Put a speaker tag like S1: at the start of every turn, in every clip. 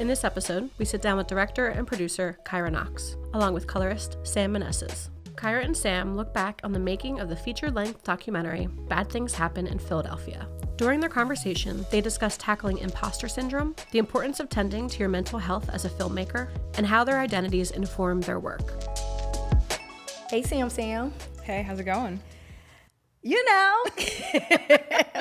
S1: In this episode, we sit down with director and producer Kyra Knox, along with colorist Sam Meneses. Kyra and Sam look back on the making of the feature-length documentary Bad Things Happen in Philadelphia. During their conversation, they discuss tackling imposter syndrome, the importance of tending to your mental health as a filmmaker, and how their identities inform their work.
S2: Hey, Sam.
S3: Hey, how's it going?
S2: You know,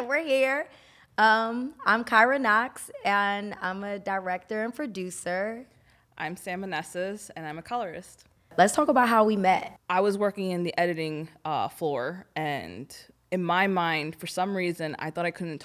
S2: we're here. I'm Kyra Knox, and I'm a director and producer.
S3: I'm Sam Meneses, and I'm a colorist.
S2: Let's talk about how we met.
S3: I was working in the editing floor, and in my mind, for some reason, I thought I couldn't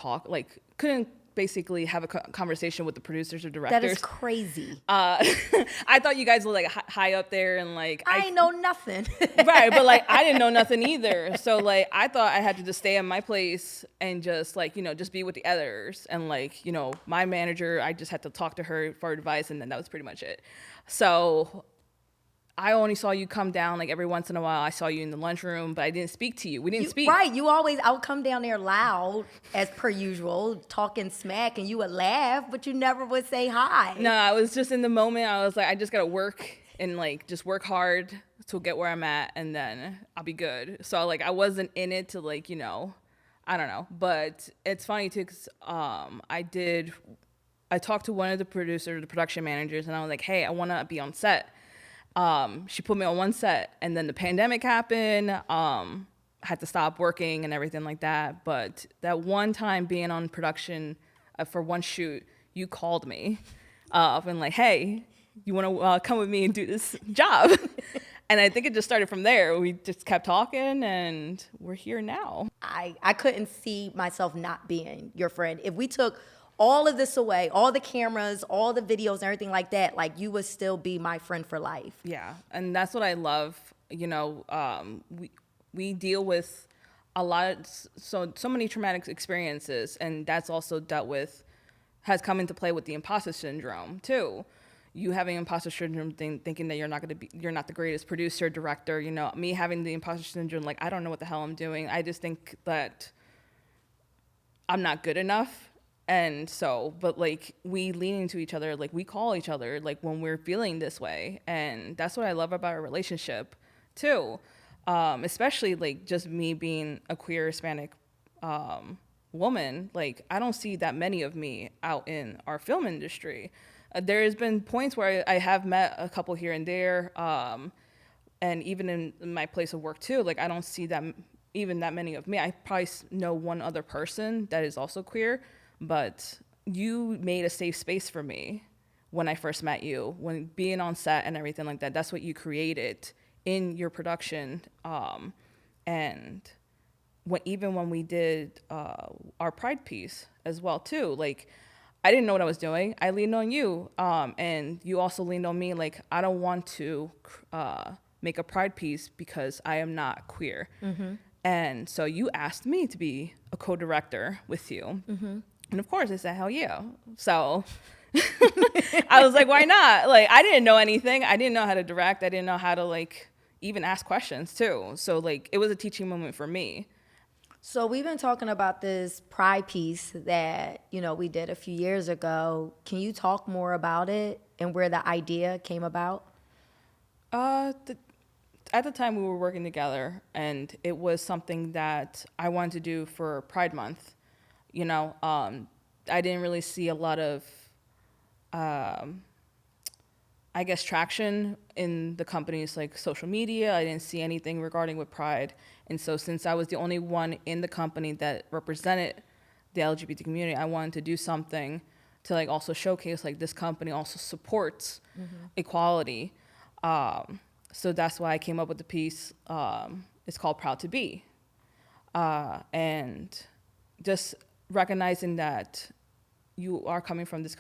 S3: couldn't basically have a conversation with the producers or directors.
S2: That is crazy.
S3: I thought you guys were high up there, and
S2: I know nothing.
S3: Right, but I didn't know nothing either. So I thought I had to just stay in my place and just just be with the editors, and my manager, I just had to talk to her for advice, and then that was pretty much it. So I only saw you come down every once in a while. I saw you in the lunchroom, but I didn't speak to you. We didn't speak.
S2: Right. I would come down there loud, as per usual, talking smack, and you would laugh, but you never would say hi.
S3: No, I was just in the moment. I was I just got to work and just work hard to get where I'm at, and then I'll be good. So I wasn't in it to I don't know. But it's funny too, because I talked to one of the producers, the production managers, and I was like, hey, I want to be on set. She put me on one set, and then the pandemic happened. Had to stop working and everything like that. But that one time being on production for one shoot, you called me and hey, you want to come with me and do this job? And I think it just started from there. We just kept talking, and we're here now.
S2: I couldn't see myself not being your friend. If we took all of this away, all the cameras, all the videos, and everything like that, you would still be my friend for life.
S3: Yeah, and that's what I love. We deal with a lot of so many traumatic experiences, and that's also has come into play with the imposter syndrome too. You having imposter syndrome, thinking that you're not the greatest producer, director. Me having the imposter syndrome, I don't know what the hell I'm doing. I just think that I'm not good enough. And so, but we lean into each other, we call each other, when we're feeling this way. And that's what I love about our relationship too. Especially just me being a queer Hispanic woman, I don't see that many of me out in our film industry. There has been points where I have met a couple here and there. And even in my place of work too, I don't see that many of me. I probably know one other person that is also queer. But you made a safe space for me when I first met you, when being on set and everything like that. That's what you created in your production. And even when we did our Pride piece as well, too, I didn't know what I was doing. I leaned on you, and you also leaned on me. I don't want to make a Pride piece because I am not queer. Mm-hmm. And so you asked me to be a co-director with you. Mm-hmm. And of course, I said, hell yeah. So I was why not? I didn't know anything. I didn't know how to direct. I didn't know how to, even ask questions, too. So, it was a teaching moment for me.
S2: So we've been talking about this Pride piece that, we did a few years ago. Can you talk more about it and where the idea came about?
S3: At the time, we were working together, and it was something that I wanted to do for Pride Month. I didn't really see a lot of, traction in the company's social media. I didn't see anything regarding with Pride. And so since I was the only one in the company that represented the LGBT community, I wanted to do something to also showcase this company also supports equality. So that's why I came up with the piece. It's called Proud to Be. And just recognizing that you are coming from this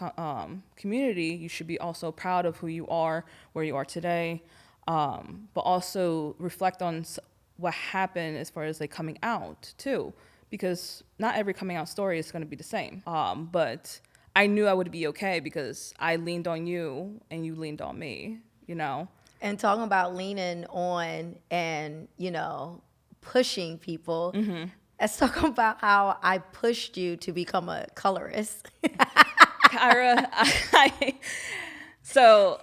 S3: community, you should be also proud of who you are, where you are today, but also reflect on what happened as far as coming out too, because not every coming out story is going to be the same. But I knew I would be okay because I leaned on you and you leaned on me,
S2: And talking about leaning on and, pushing people. Mm-hmm. Let's talk about how I pushed you to become a colorist.
S3: Kyra, so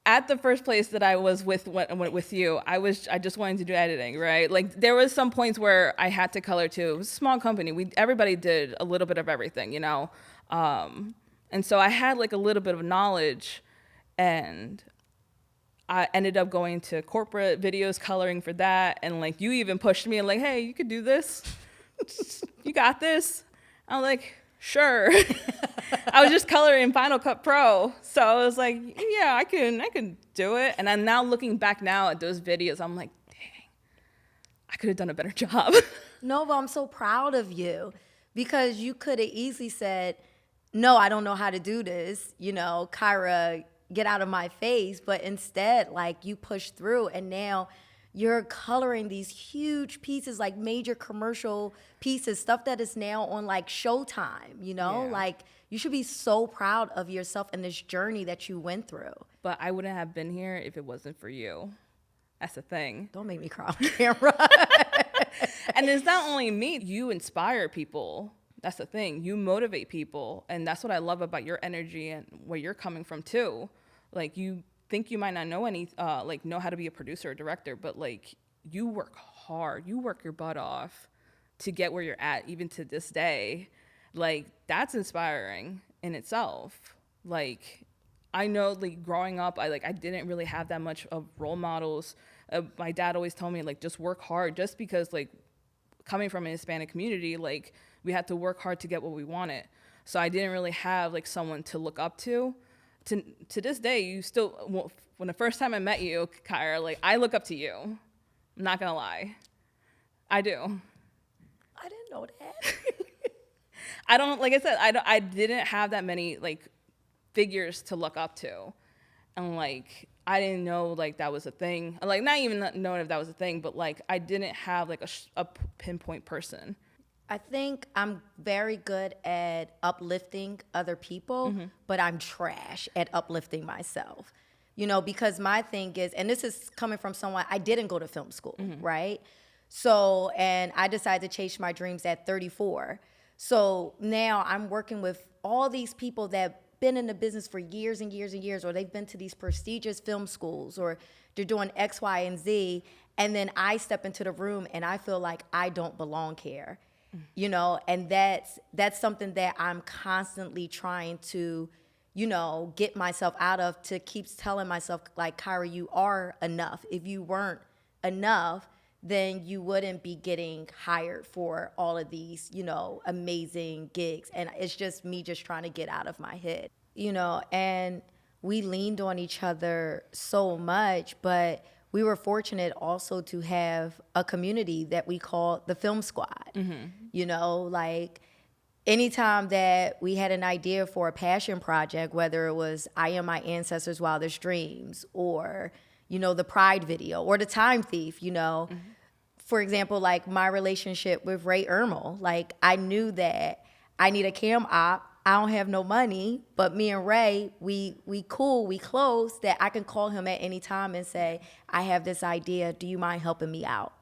S3: at the first place that I was with you, I just wanted to do editing, right? Like there was some points where I had to color too. It was a small company. Everybody did a little bit of everything, you know? And so I had like a little bit of knowledge, and I ended up going to corporate videos, coloring for that. And like, you even pushed me and like, hey, you could do this. You got this. I'm like, sure. I was just coloring in Final Cut Pro. So I was like, yeah, I can do it. And I'm now looking back now at those videos, I'm like, dang, I could have done a better job.
S2: No, but I'm so proud of you, because you could have easily said, no, I don't know how to do this. You know, Kyra, get out of my face. But instead, like, you pushed through, and now you're coloring these huge pieces, like major commercial pieces, stuff that is now on like Showtime, you know?
S3: Yeah.
S2: Like, you should be so proud of yourself and this journey that you went through.
S3: But I wouldn't have been here if it wasn't for you. That's the thing.
S2: Don't make me cry on camera.
S3: And it's not only me, you inspire people. That's the thing. You motivate people. And that's what I love about your energy and where you're coming from too. Like, you think you might not know know how to be a producer or director, but like, you work hard. You work your butt off to get where you're at, even to this day. Like, that's inspiring in itself. Like, I know, like, growing up, I didn't really have that much of role models. My dad always told me, like, just work hard, just because, like, coming from a Hispanic community, like, we had to work hard to get what we wanted. So I didn't really have, like, someone to look up to. To this day, you still, when the first time I met you, Kyra, like, I look up to you. I'm not gonna lie. I do.
S2: I didn't know that.
S3: I don't, like I said, I didn't have that many, like, figures to look up to. And, like, I didn't know, like, that was a thing. Like, not even knowing if that was a thing, but, like, I didn't have, like, a pinpoint person.
S2: I think I'm very good at uplifting other people, but I'm trash at uplifting myself. You know, because my thing is, and this is coming from someone, I didn't go to film school, right? So, and I decided to chase my dreams at 34. So now I'm working with all these people that been in the business for years and years and years, or they've been to these prestigious film schools, or they're doing X, Y, and Z. And then I step into the room and I feel like I don't belong here, you know? And that's something that I'm constantly trying to, you know, get myself out of, to keep telling myself, like, Kyra, you are enough. If you weren't enough, then you wouldn't be getting hired for all of these, you know, amazing gigs. And it's just me just trying to get out of my head, you know, and we leaned on each other so much, but we were fortunate also to have a community that we call the Film Squad. You know, like, anytime that we had an idea for a passion project, whether it was I Am My Ancestors' Wildest Dreams, or, you know, the Pride video, or the Time Thief, you know. For example, like, my relationship with Ray Ermel, like, I knew that I need a cam op. I don't have no money, but me and Ray, we cool, we close, that I can call him at any time and say, I have this idea, do you mind helping me out?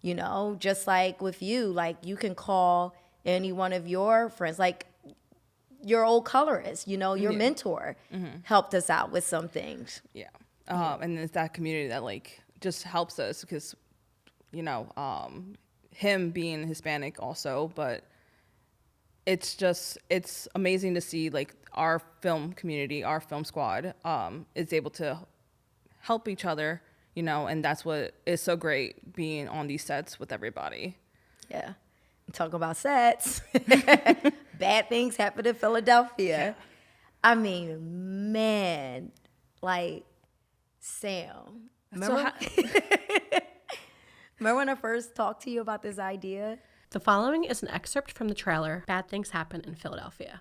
S2: You know, just like with you, like, you can call any one of your friends, like your old colorist, you know, your mentor helped us out with some things.
S3: Yeah. And it's that community that, like, just helps us, because, you know, him being Hispanic also, but it's amazing to see, like, our film community, our film squad, is able to help each other, you know, and that's what is so great, being on these sets with everybody.
S2: Yeah. Talk about sets. Bad things happen in Philadelphia.
S3: Yeah.
S2: I mean, man, like, Sam. Remember, remember when I first talked to you about this idea?
S1: The following is an excerpt from the trailer, Bad Things Happen in Philadelphia.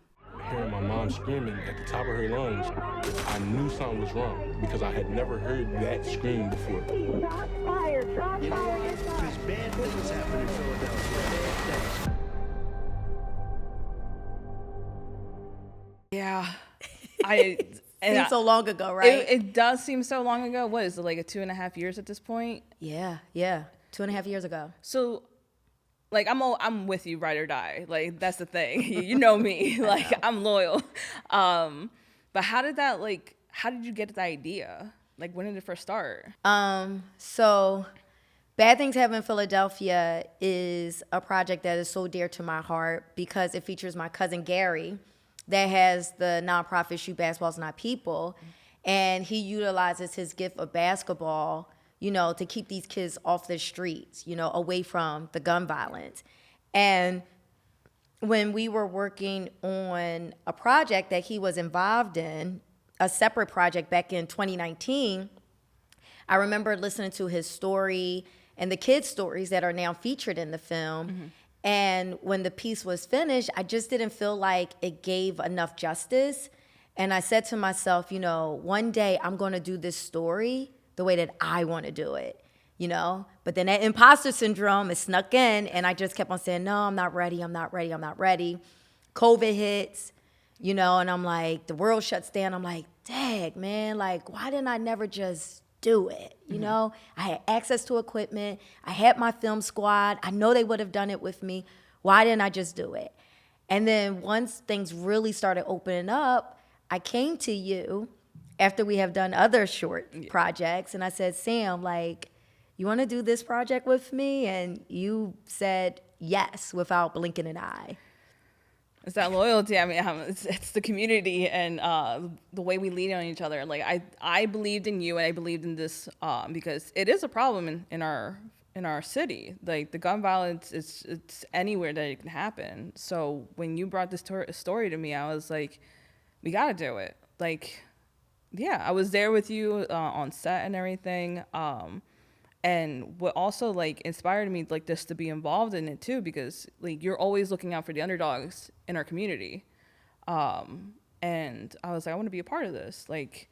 S4: Hearing my mom screaming at the top of her lungs, I knew something was wrong, because I had never heard that scream before.
S5: Shots fired! Shots fired! There's bad things happen in Philadelphia. Bad things.
S3: Yeah.
S2: Seems so long ago, right?
S3: It does seem so long ago. What is it, like, 2.5 years at this point?
S2: Yeah. 2.5 years ago.
S3: So like I'm with you, ride or die. Like that's the thing. You know me. Like I'm loyal. But how did you get the idea? Like when did it first start?
S2: So Bad Things Happen in Philadelphia is a project that is so dear to my heart because it features my cousin Gary that has the nonprofit Shoot Basketball's Not People. And he utilizes his gift of basketball, to keep these kids off the streets, away from the gun violence. And when we were working on a project that he was involved in, a separate project back in 2019, I remember listening to his story and the kids' stories that are now featured in the film. Mm-hmm. And when the piece was finished, I just didn't feel like it gave enough justice. And I said to myself, one day I'm going to do this story the way that I want to do it, But then that imposter syndrome is snuck in, and I just kept on saying, no, I'm not ready, I'm not ready, I'm not ready. COVID hits, and I'm like, the world shuts down. I'm like, dang, man, like, why didn't I never just do it? I had access to equipment. I had my film squad. I know they would have done it with me. Why didn't I just do it? And then once things really started opening up, I came to you after we have done other short projects, and I said, Sam, like, you want to do this project with me? And you said yes without blinking an eye.
S3: It's that loyalty. I mean, it's the community and the way we lean on each other. Like I believed in you, and I believed in this because it is a problem in our city. Like the gun violence, it's anywhere that it can happen. So when you brought this story to me, I was like, we gotta do it. Like, yeah, I was there with you on set and everything. And what also like inspired me like just to be involved in it too, because like you're always looking out for the underdogs in our community. And I was like, I want to be a part of this. Like,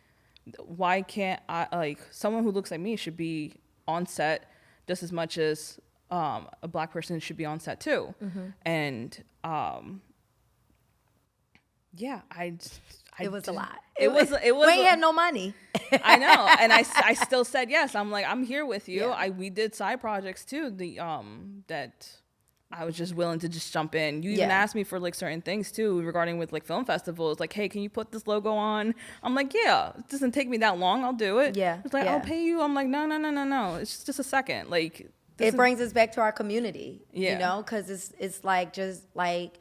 S3: why can't I, like someone who looks like me should be on set just as much as a Black person should be on set too. Mm-hmm. And yeah,
S2: it was a lot.
S3: It was.
S2: We ain't had no money.
S3: I know, and I still said yes. I'm like, I'm here with you.
S2: Yeah.
S3: We did side projects too. That I was just willing to just jump in. You even asked me for like certain things too regarding with like film festivals. Like, hey, can you put this logo on? I'm like, yeah. It doesn't take me that long. I'll do it.
S2: Yeah.
S3: It's like I'll pay you. I'm like, no. It's just a second. Like
S2: it brings us back to our community.
S3: Yeah.
S2: Because it's like just like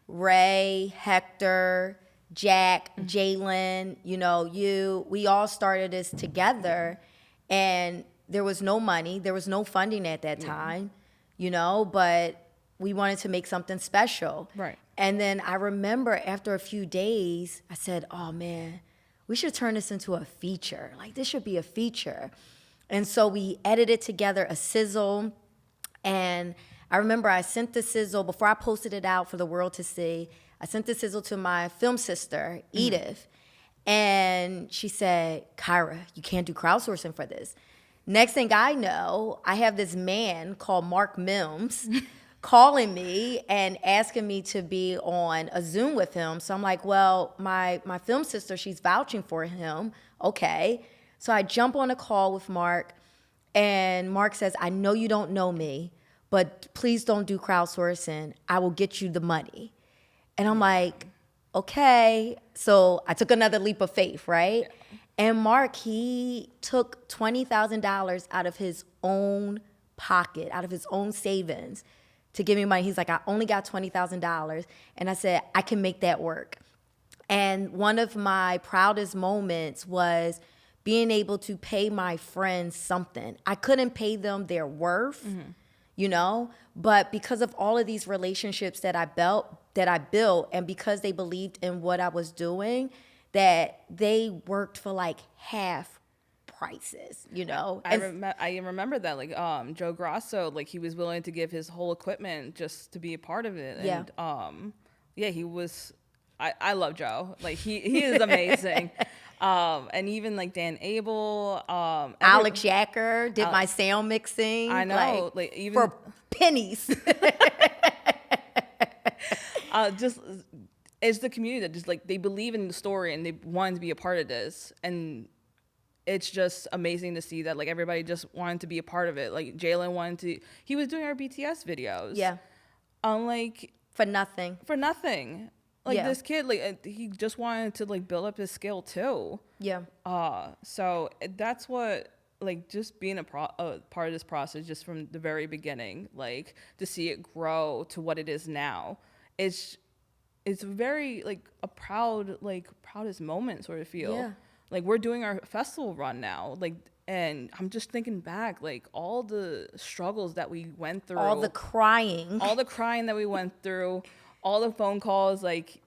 S2: Ray, Hector, Jack, Jalen, we all started this together, and there was no money, there was no funding at that time, but we wanted to make something special.
S3: Right.
S2: And then I remember after a few days, I said, oh man, we should turn this into a feature. Like this should be a feature. And so we edited together a sizzle, and I remember I sent the sizzle before I posted it out for the world to see. I sent the sizzle to my film sister, Edith, and she said, Kyra, you can't do crowdsourcing for this. Next thing I know, I have this man called Mark Mims calling me and asking me to be on a Zoom with him. So I'm like, well, my film sister, she's vouching for him. Okay. So I jump on a call with Mark, and Mark says, I know you don't know me, but please don't do crowdsourcing. I will get you the money. And I'm like, okay. So I took another leap of faith, right? Yeah. And Mark, he took $20,000 out of his own pocket, out of his own savings to give me money. He's like, I only got $20,000. And I said, I can make that work. And one of my proudest moments was being able to pay my friends something. I couldn't pay them their worth, but because of all of these relationships that I built, and because they believed in what I was doing, that they worked for like half prices,
S3: I remember that, like Joe Grosso, like he was willing to give his whole equipment just to be a part of it.
S2: Yeah.
S3: And he was. I love Joe. Like he is amazing. And even like Dan Abel,
S2: Alex Yacker did my sound mixing.
S3: I know, like even
S2: for pennies.
S3: Just it's the community that just like they believe in the story and they want to be a part of this, and it's just amazing to see that like everybody just wanted to be a part of it. Like Jalen wanted to, he was doing our BTS videos.
S2: Yeah.
S3: Like
S2: For nothing.
S3: for nothing. Like
S2: Yeah.
S3: this kid, like he just wanted to like build up his skill too.
S2: Yeah.
S3: So that's what like just being a part of this process just from the very beginning, like to see it grow to what it is now. It's very like a proudest moment sort of feel.
S2: Yeah.
S3: Like we're doing our festival run now, like, and I'm just thinking back, like all the struggles that we went through,
S2: All the crying.
S3: that we went through, all the phone calls, like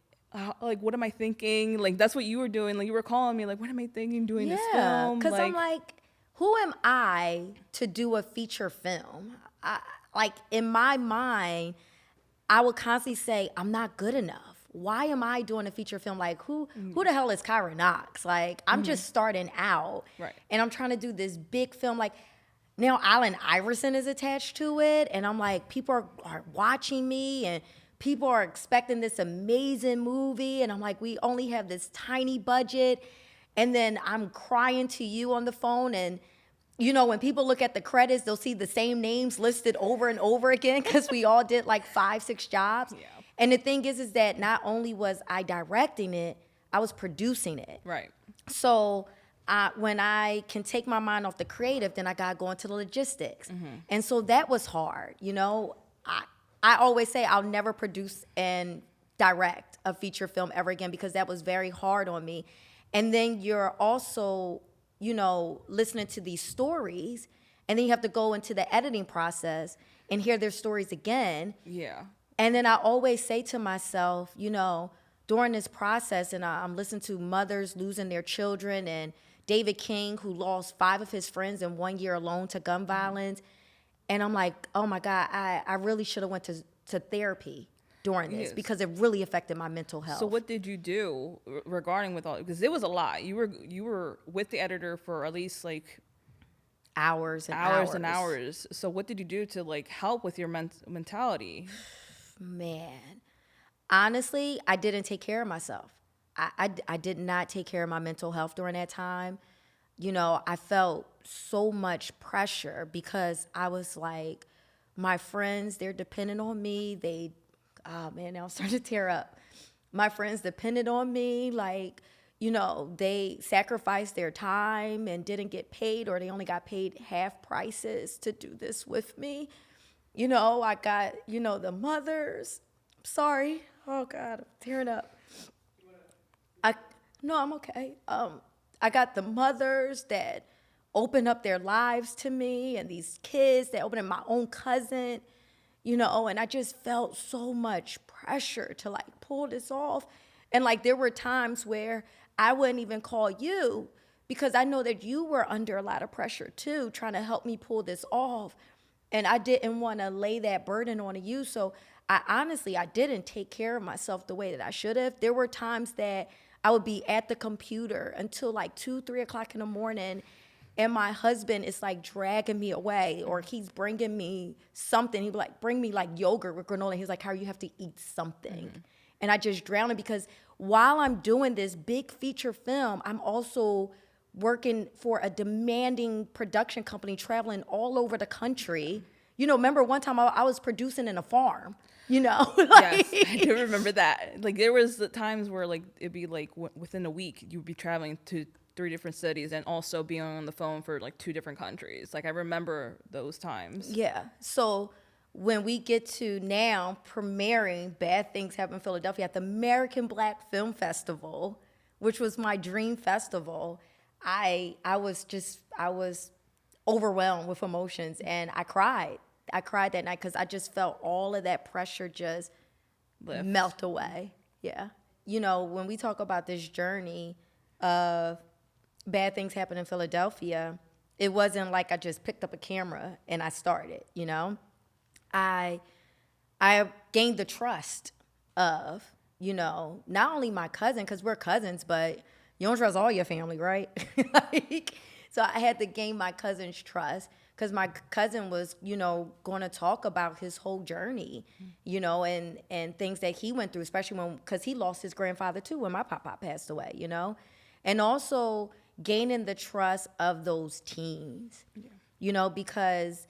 S3: what am I thinking? Like that's what you were doing. Like you were calling me, like what am I thinking doing this film?
S2: Because I'm like, who am I to do a feature film? Like in my mind, I would constantly say, I'm not good enough. Why am I doing a feature film? Like who the hell is Kyra Knox? Like I'm just starting out,
S3: Right.
S2: and I'm trying to do this big film. Like now Allen Iverson is attached to it, and I'm like, people are watching me, and people are expecting this amazing movie, and I'm like, we only have this tiny budget, and then I'm crying to you on the phone, and you know, when people look at the credits, they'll see the same names listed over and over again because we all did like 5-6 jobs.
S3: Yeah.
S2: And the thing is that not only was I directing it, I was producing it.
S3: Right.
S2: So when I can take my mind off the creative, then I got to go into the logistics. And so that was hard. You know, I always say I'll never produce and direct a feature film ever again because that was very hard on me. And then you're also, you know, listening to these stories, and then you have to go into the editing process and hear their stories again.
S3: Yeah.
S2: And then I always say to myself, you know, during this process, and I'm listening to mothers losing their children, and David King, who lost 5 of his friends in 1 year alone to gun violence. And I'm like, oh my God, I really should have went to therapy during this because it really affected my mental health.
S3: So what did you do regarding with all, because it was a lot. You were with the editor for at least like
S2: hours and
S3: hours. So what did you do to like help with your mentality?
S2: Man, honestly, I didn't take care of myself. I did not take care of my mental health during that time. You know, I felt so much pressure because I was like, my friends, they're dependent on me. Oh man, now I'm starting to tear up. My friends depended on me. Like, you know, they sacrificed their time and didn't get paid, or they only got paid half prices to do this with me. You know, I got, you know, the mothers. Sorry. Oh, God, I'm tearing up. No, I'm okay. I got the mothers that opened up their lives to me, and these kids that opened up, my own cousin, you know, and I just felt so much pressure to, like, pull this off. And, like, there were times where I wouldn't even call you because I know that you were under a lot of pressure, too, trying to help me pull this off. And I didn't want to lay that burden on you. So I didn't take care of myself the way that I should have. There were times that I would be at the computer until like 2-3 o'clock in the morning, and my husband is like dragging me away, or he's bringing me something. He'd be like, bring me like yogurt with granola. He's like, Kyra, you have to eat something. And I just drown it because while I'm doing this big feature film, I'm also working for a demanding production company, traveling all over the country. You know, remember one time I was producing in a farm, you know?
S3: Yes, I do remember that. Like there was the times where like it'd be like within a week you'd be traveling to 3 different cities and also being on the phone for like 2 different countries. Like I remember those times.
S2: Yeah. So when we get to now premiering Bad Things Happen in Philadelphia at the American Black Film Festival, which was my dream festival, I was overwhelmed with emotions, and I cried. I cried that night because I just felt all of that pressure just melt away. Yeah. You know, when we talk about this journey of Bad Things Happen in Philadelphia, it wasn't like I just picked up a camera and I started, you know? I gained the trust of, you know, not only my cousin, because we're cousins, but you don't trust all your family, right? So I had to gain my cousin's trust because my cousin was, you know, going to talk about his whole journey, you know, and things that he went through, especially because he lost his grandfather too when my papa passed away, you know. And also, gaining the trust of those teens, because,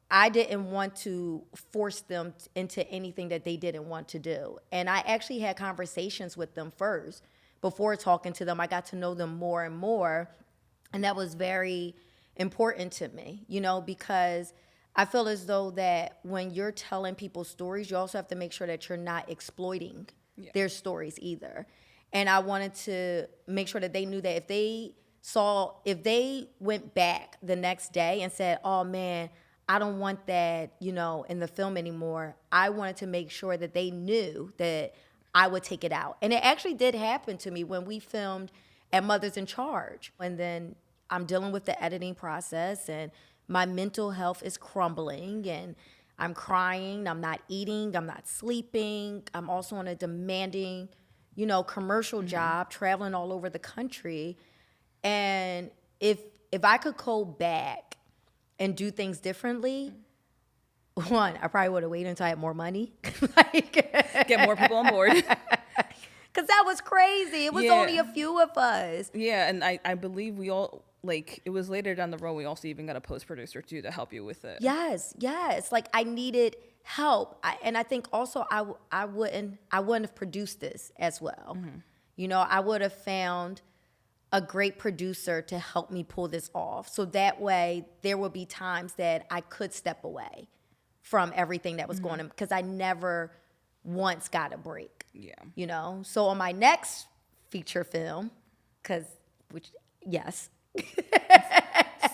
S2: I didn't want to force them into anything that they didn't want to do. And I actually had conversations with them first. Before talking to them, I got to know them more and more. And that was very important to me, because I feel as though that when you're telling people's stories, you also have to make sure that you're not exploiting their stories either. And I wanted to make sure that they knew that if they went back the next day and said, oh man, I don't want that, in the film anymore, I wanted to make sure that they knew that I would take it out. And it actually did happen to me when we filmed at Mothers in Charge. And then I'm dealing with the editing process, and my mental health is crumbling, and I'm crying, I'm not eating, I'm not sleeping. I'm also on a demanding, commercial job, traveling all over the country. And if I could go back and do things differently, one, I probably would have waited until I had more money.
S3: Get more people on board.
S2: Because that was crazy. It was only a few of us.
S3: Yeah, and I believe we all, it was later down the road, we also even got a post-producer too to help you with it.
S2: Yes. I needed help. And I think also I wouldn't have produced this as well. Mm-hmm. I would have found a great producer to help me pull this off. So that way there would be times that I could step away from everything that was going on, because I never once got a break. Yeah. So on my next feature film, yes.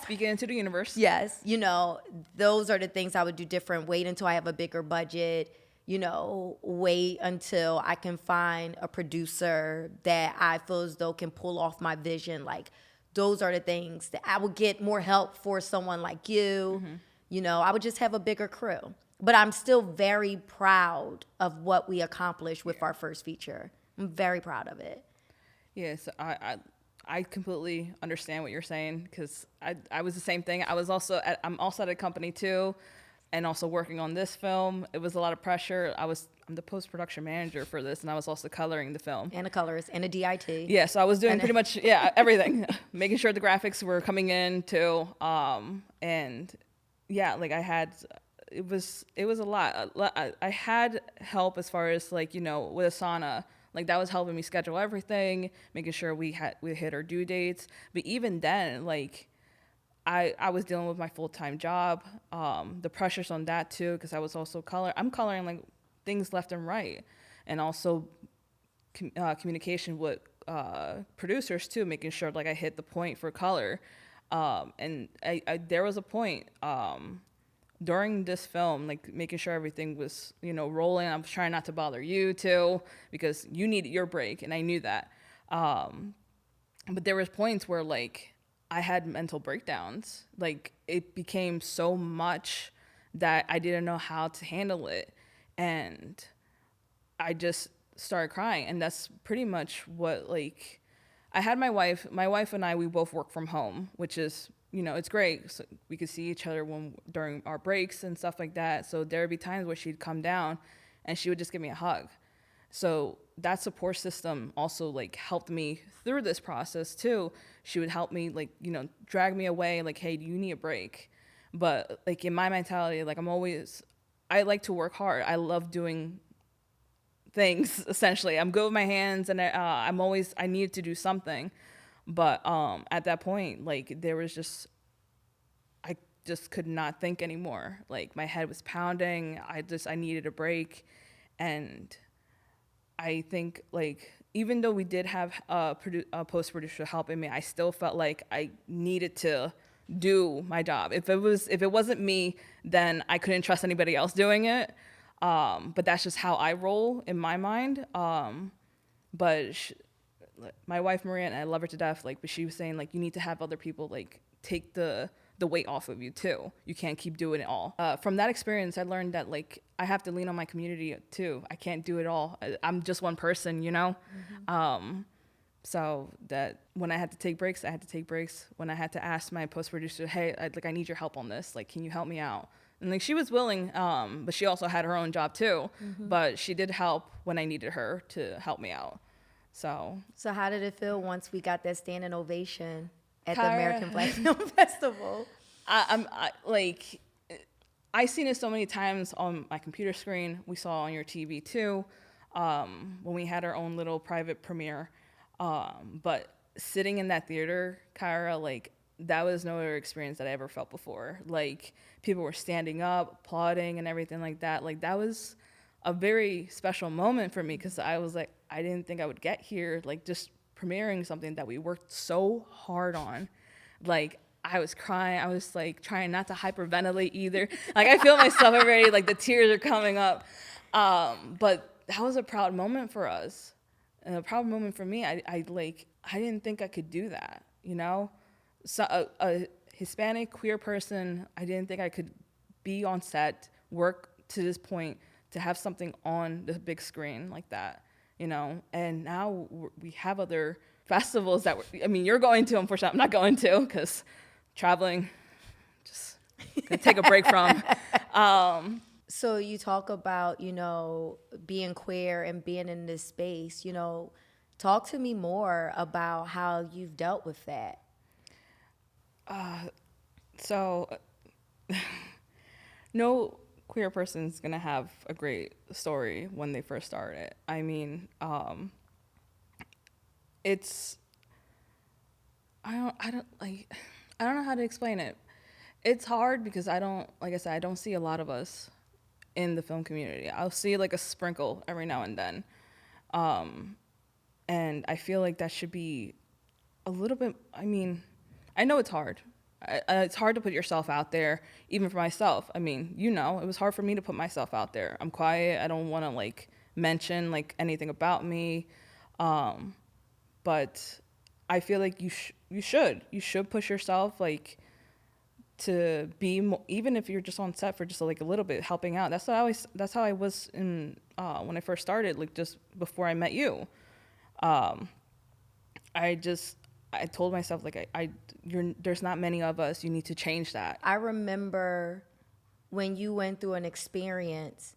S3: Speaking into the universe.
S2: Yes. Those are the things I would do different. Wait until I have a bigger budget. Wait until I can find a producer that I feel as though can pull off my vision. Those are the things that I would get more help for someone like you. Mm-hmm. I would just have a bigger crew. But I'm still very proud of what we accomplished with our first feature. I'm very proud of it.
S3: Yes, I completely understand what you're saying, because I was the same thing. I'm also at a company too, and also working on this film. It was a lot of pressure. I'm the post-production manager for this, and I was also coloring the film. And
S2: a colorist, and a DIT.
S3: Yeah, so I was doing pretty much, everything. Making sure the graphics were coming in too. And yeah, it was a lot. I had help as far as with Asana. That was helping me schedule everything, making sure we hit our due dates. But even then, I was dealing with my full-time job, the pressures on that too, because I was also I'm coloring things left and right, and also communication with producers too, making sure I hit the point for color. And there was a point during this film, making sure everything was rolling. I was trying not to bother you too, because you needed your break, and I knew that. But there was points where I had mental breakdowns. It became so much that I didn't know how to handle it. And I just started crying. And that's pretty much what, I had my wife and I, we both work from home, which is, it's great. So we could see each other during our breaks and stuff like that. So there would be times where she'd come down and she would just give me a hug. So that support system also helped me through this process too. She would help me drag me away, hey, do you need a break? But in my mentality, I like to work hard. I love doing things, essentially. I'm good with my hands, and I needed to do something. But at that point, there was I just could not think anymore. My head was pounding. I needed a break. And I think even though we did have a post-producer helping me, I still felt I needed to do my job. If it wasn't me, then I couldn't trust anybody else doing it. But that's just how I roll in my mind. But my wife Maria, and I love her to death, but she was saying you need to have other people take the weight off of you too. You can't keep doing it all. From that experience, I learned that I have to lean on my community too. I can't do it all. I'm just one person, Mm-hmm. So that when I had to take breaks, I had to take breaks. When I had to ask my post-producer, hey, I need your help on this. Can you help me out? And she was willing, but she also had her own job too. Mm-hmm. But she did help when I needed her to help me out. So
S2: how did it feel once we got that standing ovation at the
S3: Kyra-
S2: American Black Film Festival?
S3: I've seen it so many times on my computer screen. We saw on your TV too, when we had our own little private premiere. But sitting in that theater, Kyra, like, that was no other experience that I ever felt before. Like, people were standing up, applauding and everything like that. Like, that was a very special moment for me, because I was like, I didn't think I would get here, like, just premiering something that we worked so hard on. Like, I was crying. I was like trying not to hyperventilate either. Like, I feel myself already, like the tears are coming up. But that was a proud moment for us, and a proud moment for me. I didn't think I could do that, you know? So a Hispanic queer person, I didn't think I could be on set, work to this point, to have something on the big screen like that, you know? And now we have other festivals that you're going to. Unfortunately, I'm not going to, because traveling, just gonna take a break from.
S2: So you talk about, you know, being queer and being in this space, you know, talk to me more about how you've dealt with that.
S3: So no queer person's gonna have a great story when they first start it. I mean, it's, I don't know how to explain it. It's hard because like I said, I don't see a lot of us in the film community. I'll see like a sprinkle every now and then. And I feel like that should be a little bit, I know it's hard. It's hard to put yourself out there, even for myself. I mean, you know, it was hard for me to put myself out there. I'm quiet. I don't want to like mention like anything about me. But I feel like you should push yourself, like, to be even if you're just on set for just like a little bit, helping out. That's how I was in when I first started, like just before I met you. I told myself, like, there's not many of us. You need to change that.
S2: I remember when you went through an experience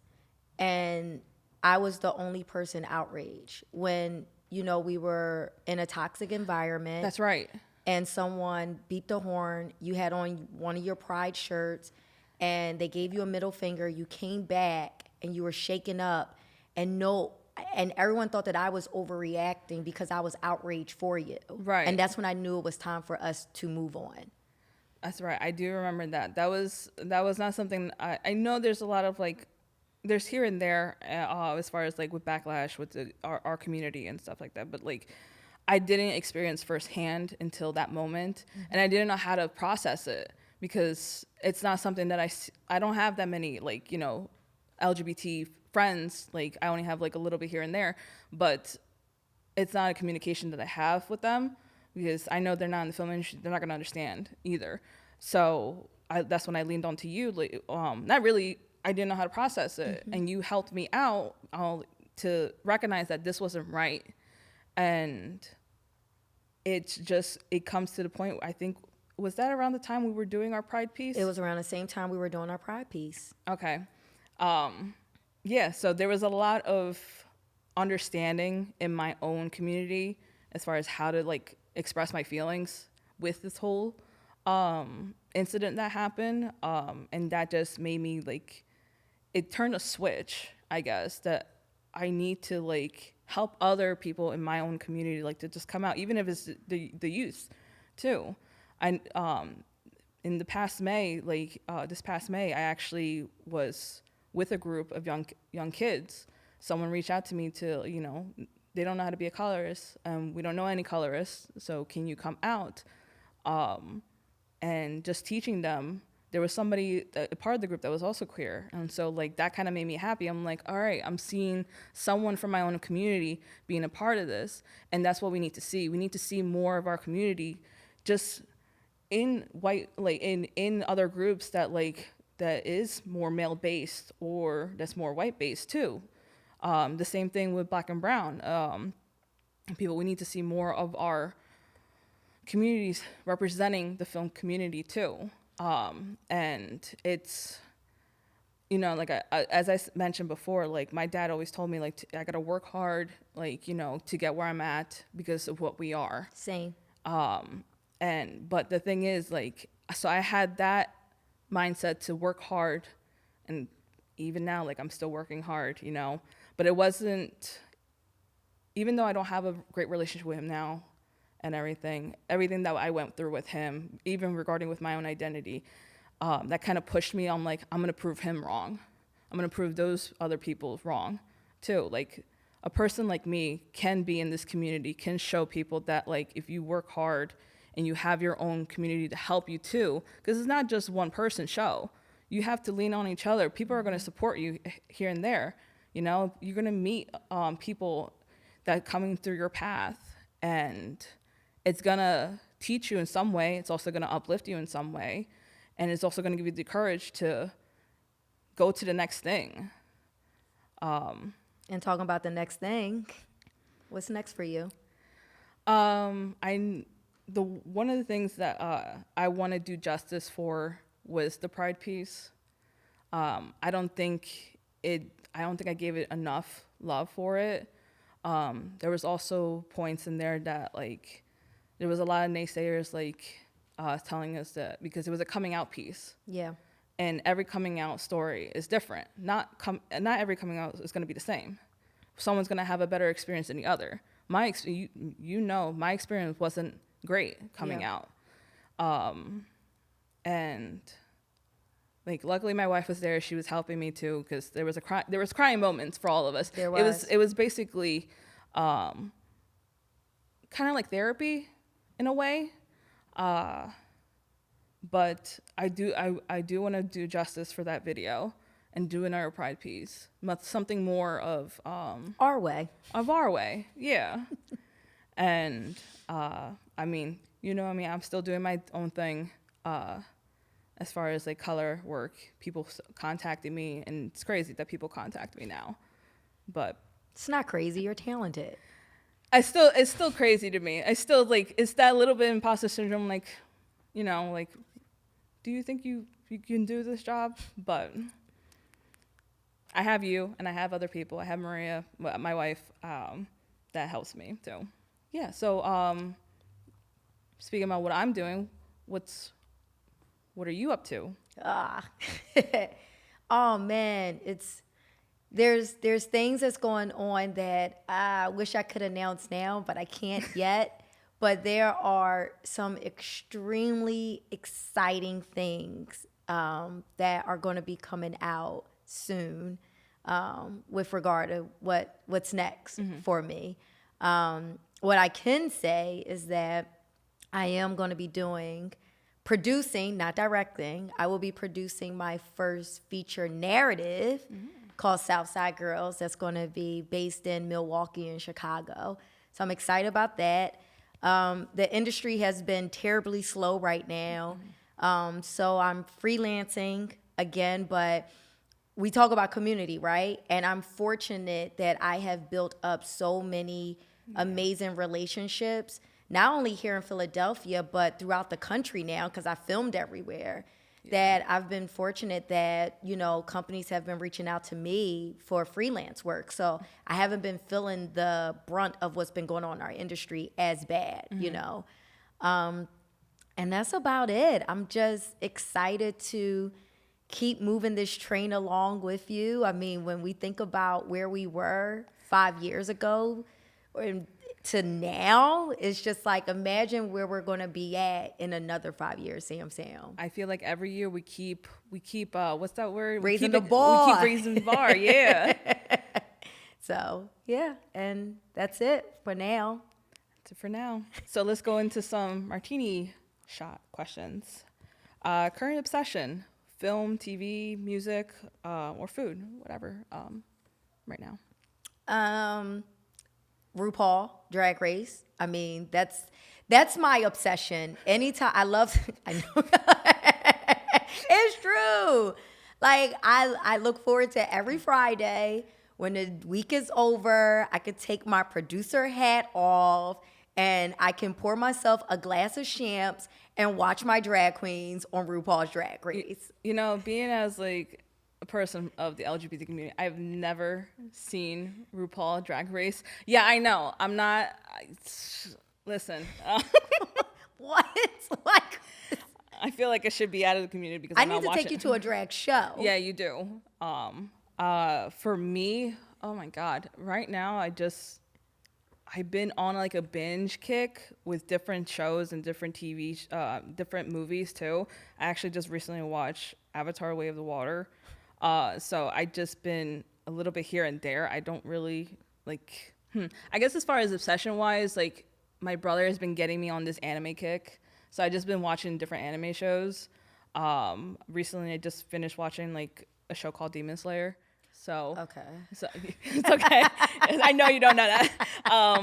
S2: and I was the only person outraged when, you know, we were in a toxic environment.
S3: That's right.
S2: And someone beeped the horn. You had on one of your pride shirts and they gave you a middle finger. You came back and you were shaken up, and everyone thought that I was overreacting because I was outraged for you.
S3: Right.
S2: And that's when I knew it was time for us to move on.
S3: That's right. I do remember that. That was not something. I know there's a lot of like, there's here and there as far as like with backlash with our community and stuff like that. But like, I didn't experience firsthand until that moment, and I didn't know how to process it because it's not something that I don't have that many, like, you know, LGBT friends. Like, I only have like a little bit here and there, but it's not a communication that I have with them because I know they're not in the film industry. They're not going to understand either. So that's when I leaned on to you. Like, not really, I didn't know how to process it. Mm-hmm. And you helped me out to recognize that this wasn't right. And it comes to the point, I think, was that around the time we were doing our Pride piece?
S2: It was around the same time we were doing our Pride piece.
S3: Okay. Yeah, so there was a lot of understanding in my own community as far as how to like express my feelings with this whole incident that happened. And that just made me like, it turned a switch, I guess, that I need to like help other people in my own community, like to just come out, even if it's the youth too. In the past May, this past May, I actually was with a group of young kids. Someone reached out to me to, you know, they don't know how to be a colorist. We don't know any colorists, so can you come out? And just teaching them. There was somebody, a part of the group that was also queer. And so like that kind of made me happy. I'm like, all right, I'm seeing someone from my own community being a part of this. And that's what we need to see. We need to see more of our community just in white, like in other groups that is more male based or that's more white based too. The same thing with Black and brown people. We need to see more of our communities representing the film community too. And like as I mentioned before, like my dad always told me, like, I got to work hard, like, to get where I'm at because of what we are.
S2: Same.
S3: But the thing is, like, so I had that mindset to work hard, and even now, like, I'm still working hard, but it wasn't, even though I don't have a great relationship with him now and everything that I went through with him, even regarding with my own identity, that kind of pushed me on, like, I'm going to prove him wrong. I'm going to prove those other people wrong too. Like, a person like me can be in this community, can show people that, like, if you work hard and you have your own community to help you too, because it's not just one person show. You have to lean on each other. People are going to support you here and there. You're going to meet people that coming through your path, and it's going to teach you in some way. It's also going to uplift you in some way. And it's also going to give you the courage to go to the next thing.
S2: And talking about the next thing, what's next for you?
S3: One of the things that I want to do justice for was the Pride piece. I don't think I gave it enough love for it. There was also points in there that, like, there was a lot of naysayers, like, telling us that because it was a coming out piece.
S2: Yeah.
S3: And every coming out story is different. Not every coming out is going to be the same. Someone's going to have a better experience than the other. My experience wasn't great coming out. And, like, luckily my wife was there. She was helping me too, because there was crying moments for all of us. It was basically kind of like therapy in a way. But I do want to do justice for that video and do another Pride piece, something more of
S2: Our way.
S3: Yeah. And I mean, I'm still doing my own thing as far as, like, color work. People contacting me, and it's crazy that people contact me now, but
S2: It's not crazy. You're talented.
S3: it's still crazy to me. I still, like, it's that little bit of imposter syndrome, like, like, do you think you can do this job? But I have you, and I have other people. I have Maria, my wife, that helps me too. Yeah. So speaking about what I'm doing, what are you up to?
S2: Oh man, there's things that's going on that I wish I could announce now, but I can't yet. But there are some extremely exciting things that are going to be coming out soon with regard to what's next for me. What I can say is that I am going to be producing, not directing. I will be producing my first feature narrative called Southside Girls that's going to be based in Milwaukee and Chicago. So I'm excited about that. The industry has been terribly slow right now. So I'm freelancing again, but we talk about community, right? And I'm fortunate that I have built up so many amazing relationships, not only here in Philadelphia, but throughout the country now, because I filmed everywhere. That I've been fortunate that, companies have been reaching out to me for freelance work. So I haven't been feeling the brunt of what's been going on in our industry as bad, And that's about it. I'm just excited to keep moving this train along with you. I mean, when we think about where we were 5 years ago to now, it's just like, imagine where we're going to be at in another 5 years, Sam.
S3: I feel like every year we keep what's that word?
S2: Raising the bar.
S3: We keep raising the bar, yeah.
S2: So, yeah, and that's it for now.
S3: So let's go into some martini shot questions. Current obsession, film, TV, music, or food, whatever, right now.
S2: RuPaul Drag Race. I mean, that's my obsession. Anytime I know it's true. Like I look forward to every Friday when the week is over. I could take my producer hat off and I can pour myself a glass of champs and watch my drag queens on RuPaul's Drag Race.
S3: Being as, like, a person of the LGBT community, I've never seen RuPaul Drag Race. Yeah, I know. I'm not. Listen.
S2: What? Like,
S3: I feel like I should be out of the community because
S2: I
S3: I'm
S2: need
S3: not
S2: to
S3: watching.
S2: take you to a drag show.
S3: Yeah, you do. For me, oh my God, right now I've been on like a binge kick with different shows and different different movies too. I actually just recently watched Avatar: Way of the Water. So I just been a little bit here and there. I don't really like. I guess as far as obsession wise, like my brother has been getting me on this anime kick. So I just been watching different anime shows. Recently I just finished watching like a show called Demon Slayer. So it's okay. I know you don't know that.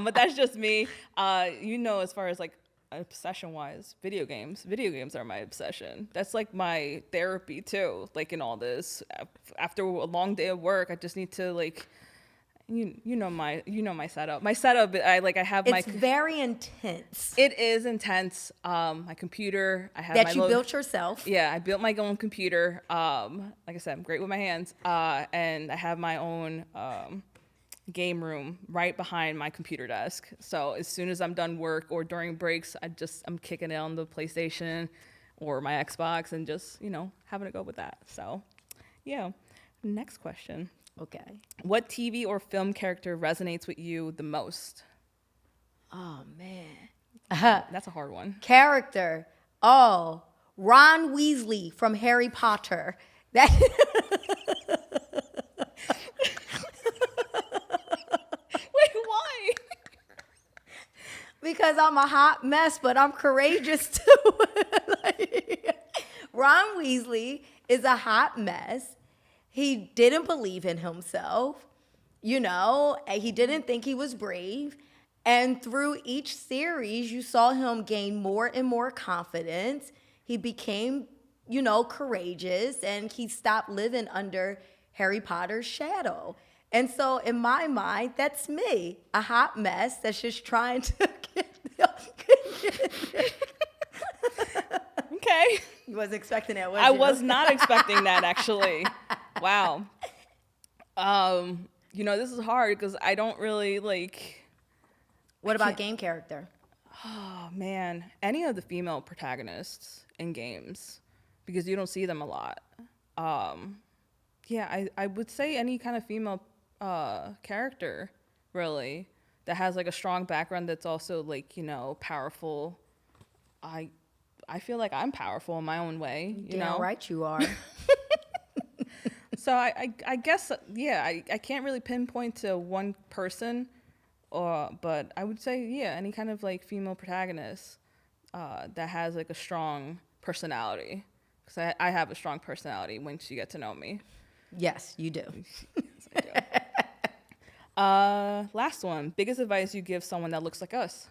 S3: But that's just me. As far as like obsession wise, video games are my obsession. That's like my therapy too. Like in all this, after a long day of work, I just need to like, you know my setup. My setup, I have my.
S2: It's very intense.
S3: It is intense. My computer, I have
S2: That
S3: my
S2: you built yourself.
S3: Yeah, I built my own computer. Like I said, I'm great with my hands. And I have my own game room right behind my computer desk. So as soon as I'm done work or during breaks, I'm kicking it on the PlayStation or my Xbox and just, having a go with that. So, yeah. Next question.
S2: Okay.
S3: What TV or film character resonates with you the most?
S2: Oh, man.
S3: That's a hard one.
S2: Character. Oh, Ron Weasley from Harry Potter. That.
S3: Wait, why?
S2: Because I'm a hot mess, but I'm courageous too. Ron Weasley is a hot mess. He didn't believe in himself, he didn't think he was brave. And through each series, you saw him gain more and more confidence. He became, courageous, and he stopped living under Harry Potter's shadow. And so in my mind, that's me, a hot mess that's just trying to
S3: Okay.
S2: You wasn't expecting that, was
S3: I
S2: you?
S3: was not expecting that, actually. Wow. This is hard because I don't really like.
S2: What about game character?
S3: Oh man, any of the female protagonists in games, because you don't see them a lot. I would say any kind of female character, really, that has like a strong background that's also like powerful. I feel like I'm powerful in my own way.
S2: Damn right you are.
S3: So I guess, I can't really pinpoint to one person, but I would say, any kind of like female protagonist that has like a strong personality. Because I have a strong personality once you get to know me.
S2: Yes, you do.
S3: Yes, I do. Last one. Biggest advice you give someone that looks like us?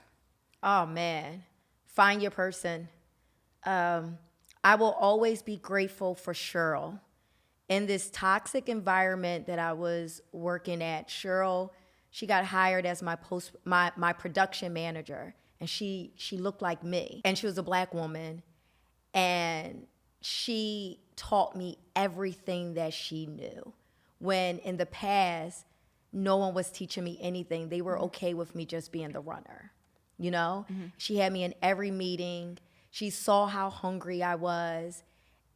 S2: Oh, man. Find your person. I will always be grateful for Cheryl. In this toxic environment that I was working at, Cheryl, she got hired as my production manager, and she looked like me, and she was a Black woman, and she taught me everything that she knew. When in the past, no one was teaching me anything. They were okay with me just being the runner, Mm-hmm. She had me in every meeting. She saw how hungry I was.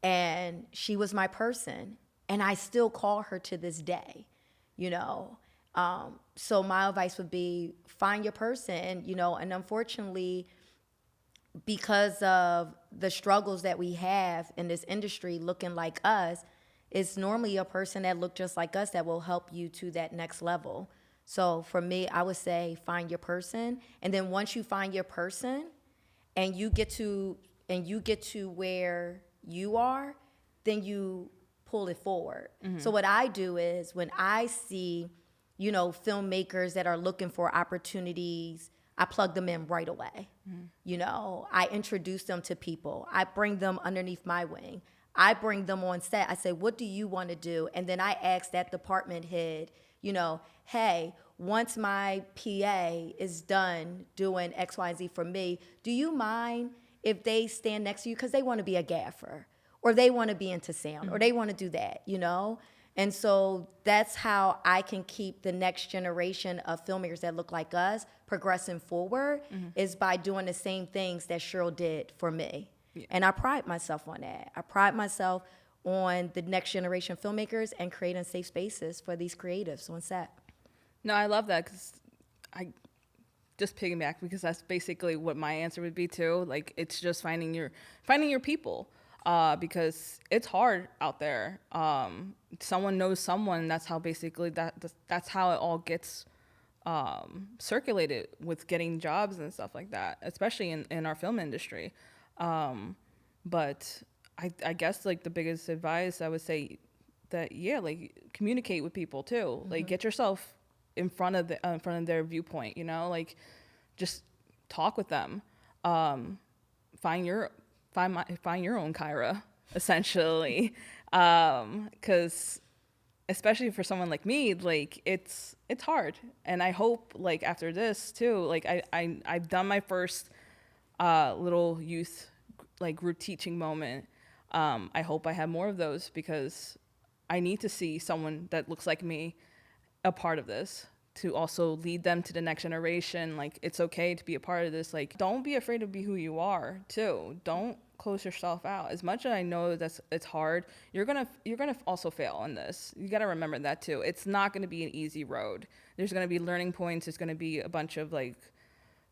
S2: And she was my person, and I still call her to this day, So my advice would be find your person, and unfortunately, because of the struggles that we have in this industry looking like us, it's normally a person that look just like us that will help you to that next level. So for me, I would say find your person, and then once you find your person and you get to where you are, then you pull it forward. Mm-hmm. So what I do is when I see, filmmakers that are looking for opportunities, I plug them in right away. Mm-hmm. I introduce them to people. I bring them underneath my wing. I bring them on set. I say, what do you want to do? And then I ask that department head, hey, once my PA is done doing X, Y, Z for me, do you mind if they stand next to you because they want to be a gaffer? or they want to be into sound, or they want to do that, you know? And so that's how I can keep the next generation of filmmakers that look like us progressing forward, is by doing the same things that Cheryl did for me. Yeah. And I pride myself on that. I pride myself on the next generation of filmmakers and creating safe spaces for these creatives on set.
S3: No, I love that, because I just piggyback, because that's basically what my answer would be too. Like, it's just finding your people, because it's hard out there. Someone knows someone. That's how basically that's how it all gets circulated with getting jobs and stuff like that, especially in our film industry. But I guess like the biggest advice I would say that, yeah, like communicate with people too. Like, get yourself in front of their viewpoint, you know, like just talk with them. Find your own Kyra, essentially. 'Cause especially for someone like me, like it's hard. And I hope like after this too, like I've done my first little youth like group teaching moment. I hope I have more of those, because I need to see someone that looks like me a part of this, to also lead them to the next generation. Like, it's okay to be a part of this. Like, don't be afraid to be who you are too. Don't close yourself out. As much as I know it's hard, you're gonna also fail in this. You got to remember that too. It's not going to be an easy road. There's going to be learning points. There's going to be a bunch of like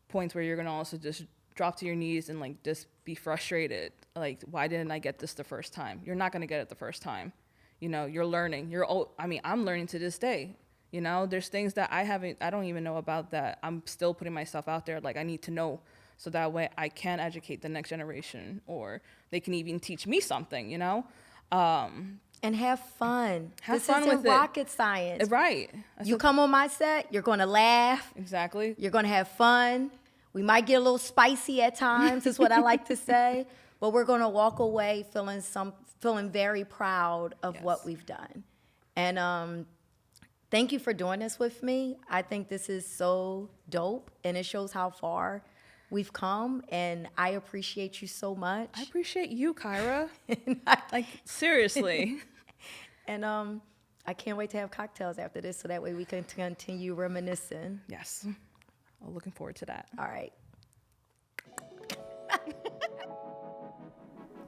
S3: points where you're going to also just drop to your knees and like just be frustrated. Like, why didn't I get this the first time? You're not going to get it the first time. You know, you're learning. I'm learning to this day. You know, there's things that I don't even know about, that I'm still putting myself out there. Like, I need to know, so that way I can educate the next generation, or they can even teach me something, you know?
S2: And have fun.
S3: This
S2: isn't rocket science.
S3: Right.
S2: You come on my set, you're going to laugh.
S3: Exactly.
S2: You're going to have fun. We might get a little spicy at times, is what I like to say. But we're going to walk away feeling very proud of what we've done. And thank you for doing this with me. I think this is so dope, and it shows how far we've come, and I appreciate you so much.
S3: I appreciate you, Kyra. Like, seriously.
S2: And I can't wait to have cocktails after this, so that way we can continue reminiscing.
S3: Yes. I'm looking forward to that.
S2: All right.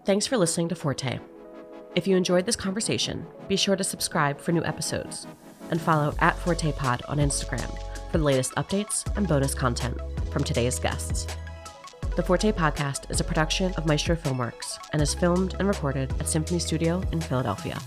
S1: Thanks for listening to Forte. If you enjoyed this conversation, be sure to subscribe for new episodes and follow @FortePod on Instagram for the latest updates and bonus content from today's guests. The Forte Podcast is a production of Maestro Filmworks and is filmed and recorded at Symphony Studio in Philadelphia.